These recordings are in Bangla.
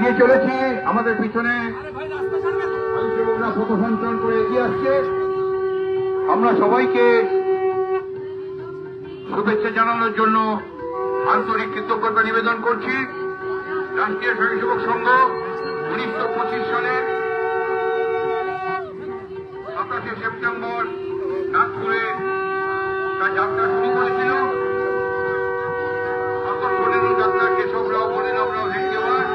এগিয়ে চলেছি। আমাদের পিছনে পথসঞ্চরণ করে এগিয়ে আসছে। আমরা সবাইকে শুভেচ্ছা জানানোর জন্য আন্তরিক কৃতজ্ঞতা নিবেদন করছি। রাষ্ট্রীয় স্বয়ংসেবক সংঘ 1925 সালের 27 সেপ্টেম্বর নাগপুরে তার যাত্রা শুরু করেছিল। আকর্ষণের এই যাত্রা কেশবরাও বলেরাও হেডগেওয়ার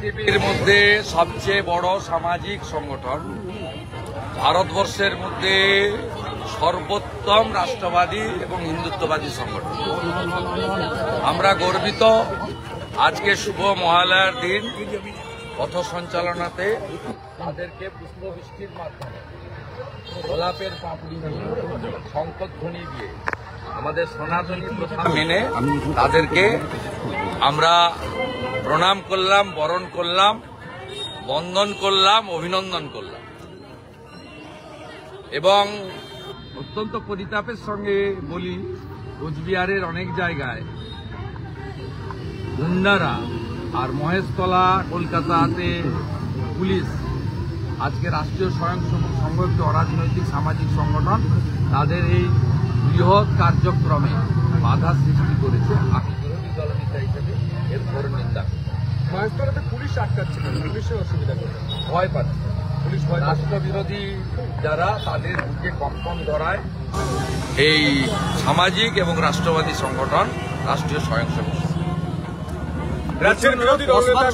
পৃথিবীর মধ্যে সবচেয়ে বড় সামাজিক সংগঠন, ভারতবর্ষের মধ্যে সর্বোত্তম রাষ্ট্রবাদী এবং হিন্দুত্ববাদী সংগঠন। আমরা গর্বিত। আজকে শুভ মহালয়ার দিন পথ সঞ্চালনাতে তাদেরকে পুষ্পবৃষ্টির মাধ্যমে, গোলাপের পাপড়ি দিয়ে, শঙ্খধ্বনি দিয়ে, আমাদের সনাতনী প্রথা মেনে তাদেরকে আমরা প্রণাম করলাম, বরণ করলাম, বন্দন করলাম, অভিনন্দন করলাম। এবং অত্যন্ত পরিতাপের সঙ্গে বলি, কোচবিহারের অনেক জায়গায় গুন্ডারা আর মহেশতলা কলকাতাতে পুলিশ, আজকে রাষ্ট্রীয় স্বয়ংসেবক সংঘ একটি অরাজনৈতিক সামাজিক সংগঠন, তাদের এই বৃহৎ কার্যক্রমে বাধা সৃষ্টি করেছে। আমি বিরোধী দলনেতা হিসেবে এর ঘোর নিন্দা। মহেশতলাতে পুলিশ আটকাচ্ছে, পুলিশের অসুবিধা করে ভয় পাচ্ছে। পুলিশ রাষ্ট্রবিরোধী যারা, তাদের বুকে কম্পন ধরায় এই সামাজিক এবং রাষ্ট্রবাদী সংগঠন রাষ্ট্রীয় স্বয়ংসেবক সংঘ। রাজ্যের বিরোধী দলনেতা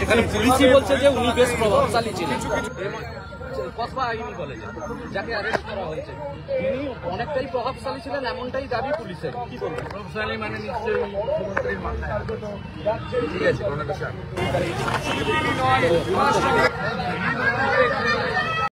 সেখানে পুলিশই বলছে যে উনি বেশ প্রভাবশালী ছিলেন। কসবা আইনি কলেজে যাকে অ্যারেস্ট করা হয়েছে, তিনি অনেকটাই প্রভাবশালী ছিলেন, এমনটাই দাবি পুলিশের। কি বলবেন? প্রভাবশালী মানে নিশ্চয়ই মুখ্যমন্ত্রীর মাথায়। ঠিক আছে, কোনো বিষয়